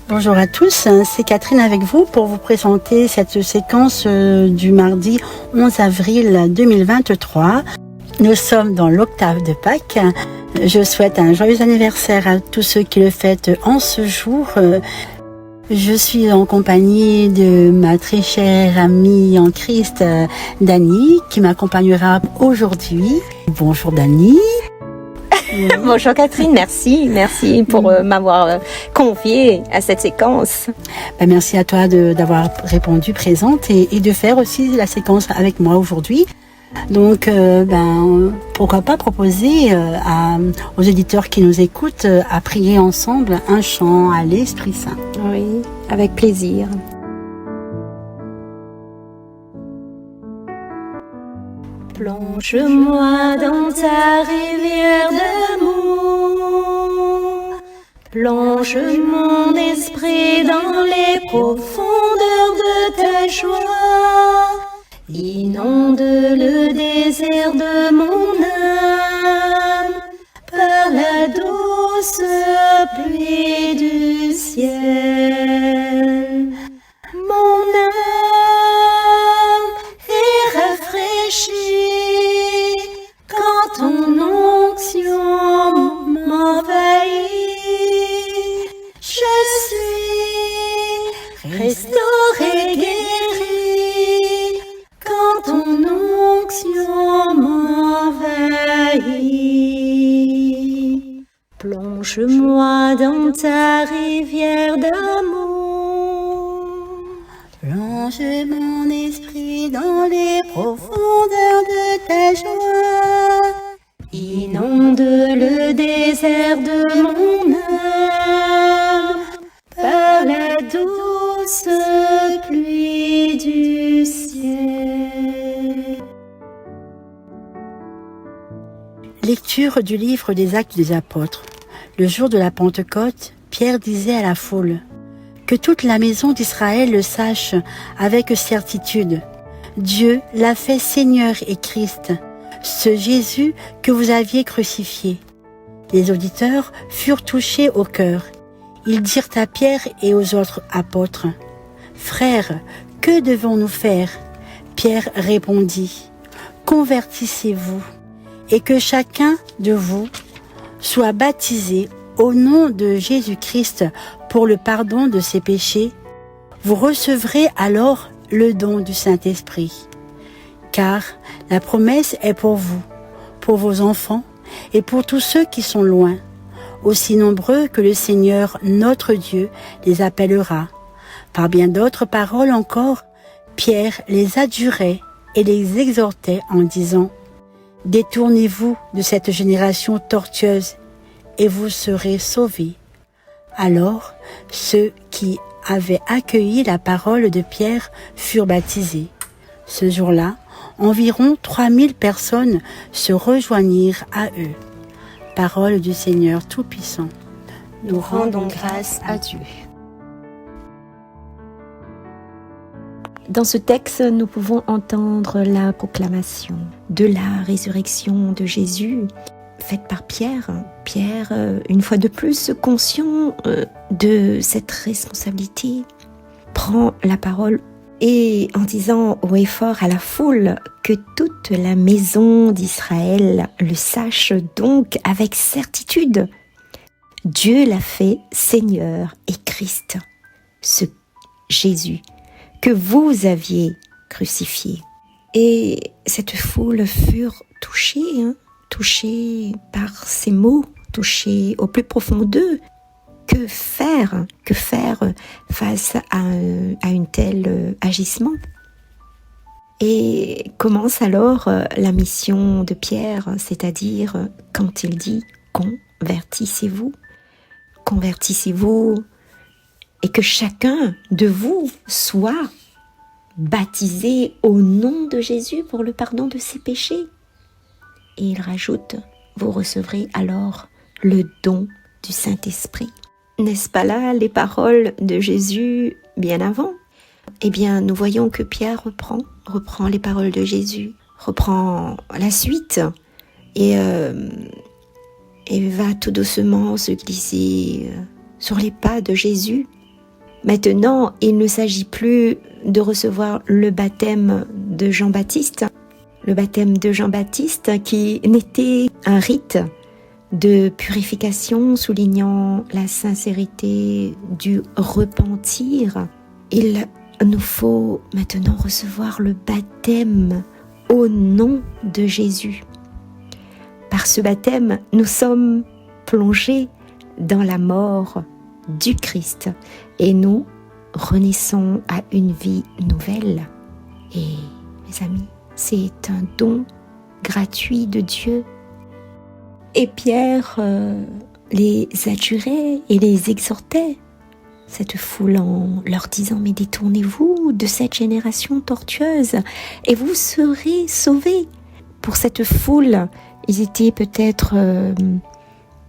Bonjour à tous, c'est Catherine avec vous pour vous présenter cette séquence du mardi 11 avril 2023. Nous sommes dans l'octave de Pâques. Je souhaite un joyeux anniversaire à tous ceux qui le fêtent en ce jour. Je suis en compagnie de ma très chère amie en Christ, Dani, qui m'accompagnera aujourd'hui. Bonjour Dani. Bonjour Catherine, merci pour m'avoir conviée à cette séquence. Merci à toi d'avoir répondu présente et de faire aussi la séquence avec moi aujourd'hui. Donc, pourquoi pas proposer aux éditeurs qui nous écoutent à prier ensemble un chant à l'Esprit Saint. Oui, avec plaisir. Plonge-moi dans ta rivière d'amour, plonge mon esprit dans les profondeurs de ta joie, inonde le désert de mon âme par la douce pluie du ciel. Mon âme est rafraîchie quand ton onction m'envahit. Je suis restaurée, guérie quand ton onction m'envahit. Plonge-moi dans ta rivière d'amour. Plonge mon esprit dans les profondeurs de ta joie. Inonde le désert de mon âme par la douce pluie du ciel. Lecture du livre des Actes des Apôtres. Le jour de la Pentecôte, Pierre disait à la foule: que toute la maison d'Israël le sache avec certitude. Dieu l'a fait Seigneur et Christ, ce Jésus que vous aviez crucifié. Les auditeurs furent touchés au cœur. Ils dirent à Pierre et aux autres apôtres: Frères, que devons-nous faire? Pierre répondit: Convertissez-vous, et que chacun de vous soit baptisé au nom de Jésus-Christ pour le pardon de ses péchés. Vous recevrez alors le don du Saint-Esprit. Car la promesse est pour vous, pour vos enfants et pour tous ceux qui sont loin, aussi nombreux que le Seigneur notre Dieu les appellera. Par bien d'autres paroles encore, Pierre les adjurait et les exhortait en disant: Détournez-vous de cette génération tortueuse et vous serez sauvés. Alors, ceux qui avaient accueilli la parole de Pierre furent baptisés. Ce jour-là, environ 3000 personnes se rejoignirent à eux. Parole du Seigneur Tout-Puissant. Nous rendons grâce à Dieu. Dans ce texte, nous pouvons entendre la proclamation de la résurrection de Jésus faite par Pierre. Pierre, une fois de plus, conscient de cette responsabilité, prend la parole et en disant haut et fort à la foule que toute la maison d'Israël le sache donc avec certitude. Dieu l'a fait Seigneur et Christ, ce Jésus que vous aviez crucifié. Et cette foule furent touchée par ces mots, touchés au plus profond d'eux. Que faire face à un tel agissement? Et commence alors la mission de Pierre, c'est-à-dire quand il dit convertissez-vous et que chacun de vous soit baptisé au nom de Jésus pour le pardon de ses péchés. Et il rajoute, vous recevrez alors le don du Saint-Esprit. N'est-ce pas là les paroles de Jésus bien avant? Eh bien, nous voyons que Pierre reprend les paroles de Jésus, reprend la suite et va tout doucement se glisser sur les pas de Jésus Maintenant, il ne s'agit plus de recevoir le baptême de Jean-Baptiste. Le baptême de Jean-Baptiste qui n'était un rite de purification soulignant la sincérité du repentir. Il nous faut maintenant recevoir le baptême au nom de Jésus. Par ce baptême, nous sommes plongés dans la mort du Christ et nous renaissons à une vie nouvelle. Et mes amis, c'est un don gratuit de Dieu. Et Pierre les adjurait et les exhortait, cette foule, en leur disant « Mais détournez-vous de cette génération tortueuse et vous serez sauvés ». Pour cette foule, ils étaient peut-être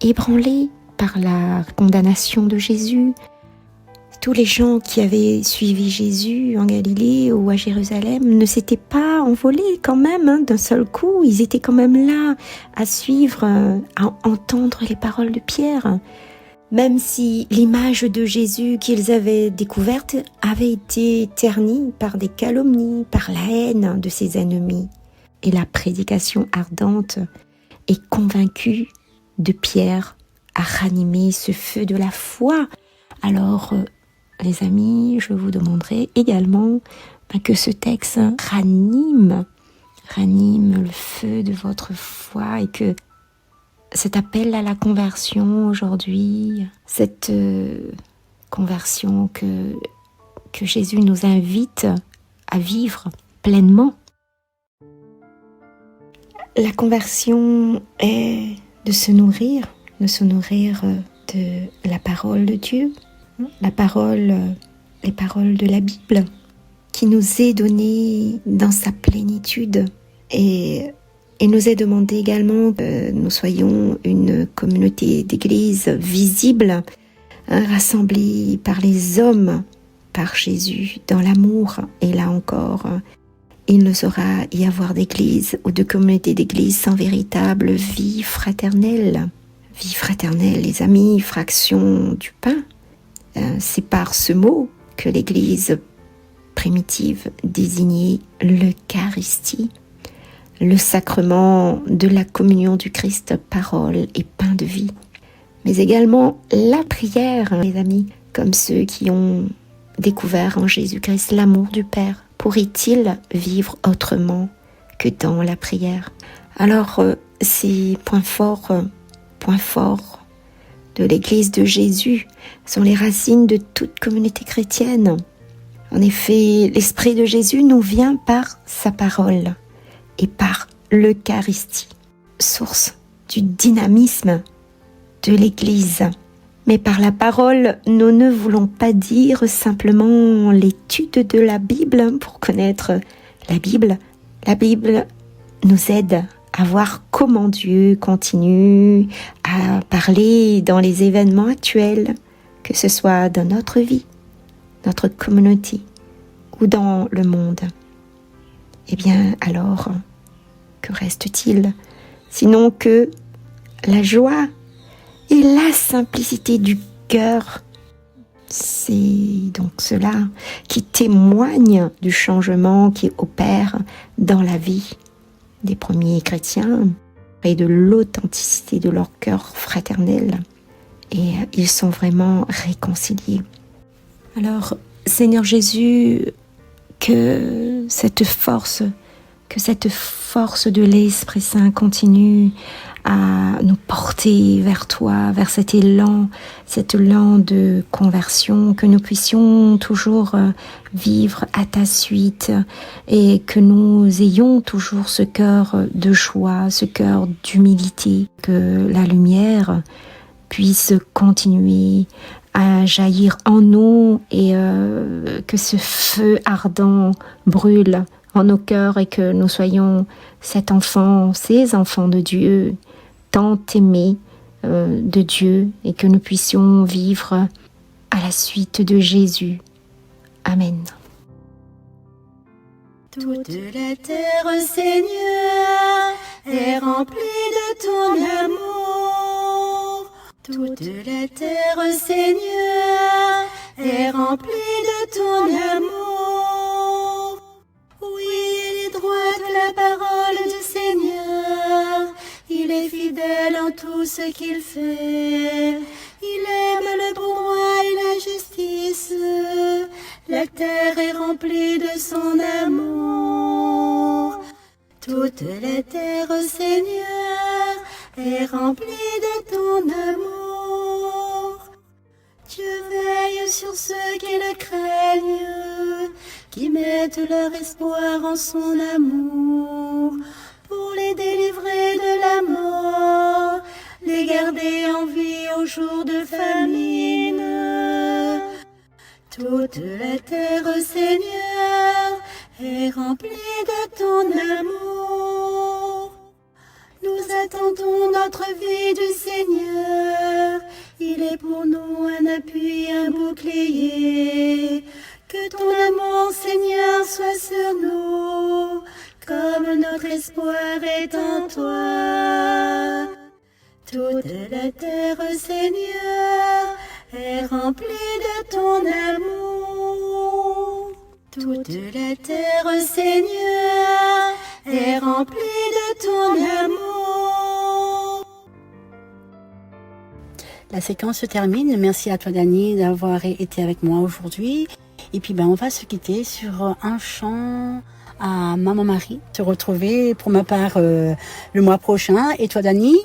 ébranlés par la condamnation de Jésus. Tous les gens qui avaient suivi Jésus en Galilée ou à Jérusalem ne s'étaient pas envolés quand même d'un seul coup. Ils étaient quand même là à suivre, à entendre les paroles de Pierre. Même si l'image de Jésus qu'ils avaient découverte avait été ternie par des calomnies, par la haine de ses ennemis. Et la prédication ardente et convaincue de Pierre a ranimé ce feu de la foi. Alors, les amis, je vous demanderai également que ce texte ranime le feu de votre foi et que cet appel à la conversion aujourd'hui, cette conversion que Jésus nous invite à vivre pleinement. La conversion est de se nourrir de la parole de Dieu, les paroles de la Bible, qui nous est donnée dans sa plénitude. Et il nous est demandé également que nous soyons une communauté d'église visible, rassemblée par les hommes, par Jésus, dans l'amour. Et là encore, il ne saura y avoir d'église ou de communauté d'église sans véritable vie fraternelle. Vie fraternelle, les amis, fraction du pain. C'est par ce mot que l'église primitive désignait l'Eucharistie, le sacrement de la communion du Christ, parole et pain de vie. Mais également la prière, les amis, comme ceux qui ont découvert en Jésus-Christ l'amour du Père. Pourrait-il vivre autrement que dans la prière? Alors, ces points forts de l'Église de Jésus sont les racines de toute communauté chrétienne. En effet, l'Esprit de Jésus nous vient par sa parole et par l'Eucharistie, source du dynamisme de l'Église. Mais par la parole, nous ne voulons pas dire simplement l'étude de la Bible pour connaître la Bible. La Bible nous aide à voir comment Dieu continue à parler dans les événements actuels, que ce soit dans notre vie, notre communauté ou dans le monde. Eh bien, alors, que reste-t-il sinon que la joie et la simplicité du cœur? C'est donc cela qui témoigne du changement qui opère dans la vie des premiers chrétiens et de l'authenticité de leur cœur fraternel. Et ils sont vraiment réconciliés. Alors, Seigneur Jésus, que cette force de l'Esprit Saint continue à nous porter vers toi, vers cet élan de conversion, que nous puissions toujours vivre à ta suite et que nous ayons toujours ce cœur de joie, ce cœur d'humilité, que la lumière puisse continuer à jaillir en nous et que ce feu ardent brûle en nos cœurs et que nous soyons ces enfants de Dieu, tant aimés de Dieu, et que nous puissions vivre à la suite de Jésus. Amen. Toute la terre, Seigneur, est remplie de ton amour. Toute la terre, Seigneur, est remplie de ton amour. Oui, elle est droite la parole du Seigneur. Il est fidèle en tout ce qu'il fait. Il aime le bon droit et la justice. La terre est remplie de son amour. Toute la terre, Seigneur, est remplie de ton amour. Dieu veille sur ceux qui le craignent, qui mettent leur espoir en son amour, pour les délivrer de la mort, les garder en vie au jour de famine. Toute la terre, Seigneur, est remplie de ton amour. Nous attendons notre vie du Seigneur. Il est pour nous un appui, un bouclier. Que ton amour, Seigneur, soit sur nous, comme notre espoir est en toi. Toute la terre, Seigneur, est remplie de ton amour. Toute la terre, Seigneur, est remplie de ton amour. La séquence se termine. Merci à toi, Dani, d'avoir été avec moi aujourd'hui. Et puis, on va se quitter sur un chant à Maman Marie, te retrouver pour ma part le mois prochain. Et toi, Dani?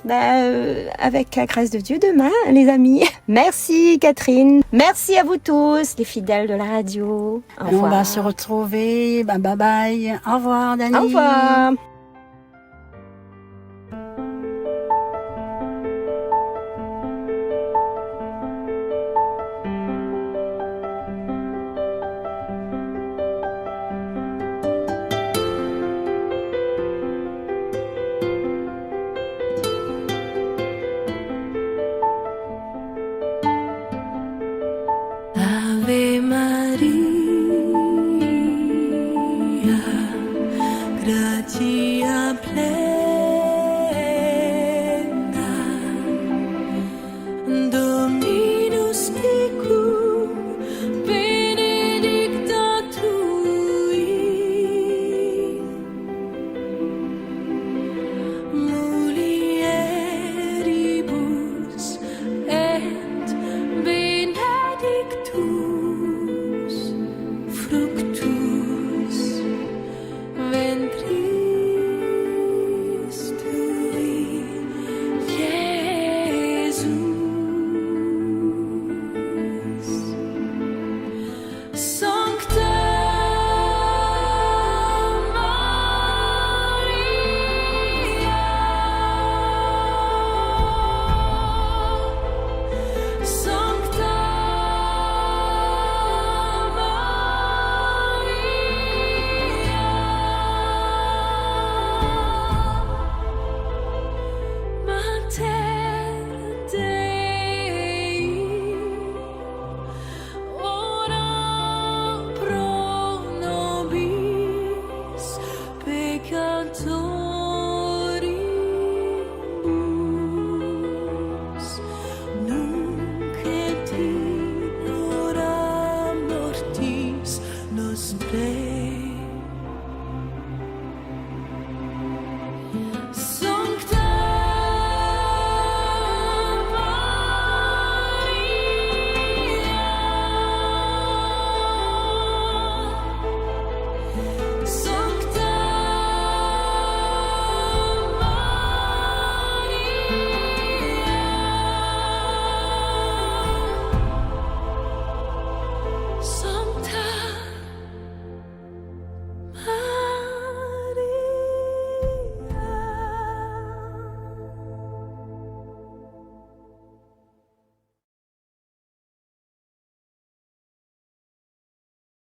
Avec la grâce de Dieu demain, les amis. Merci Catherine. Merci à vous tous, les fidèles de la radio. Au revoir. On va se retrouver. Bye bye. Au revoir, Dani. Au revoir.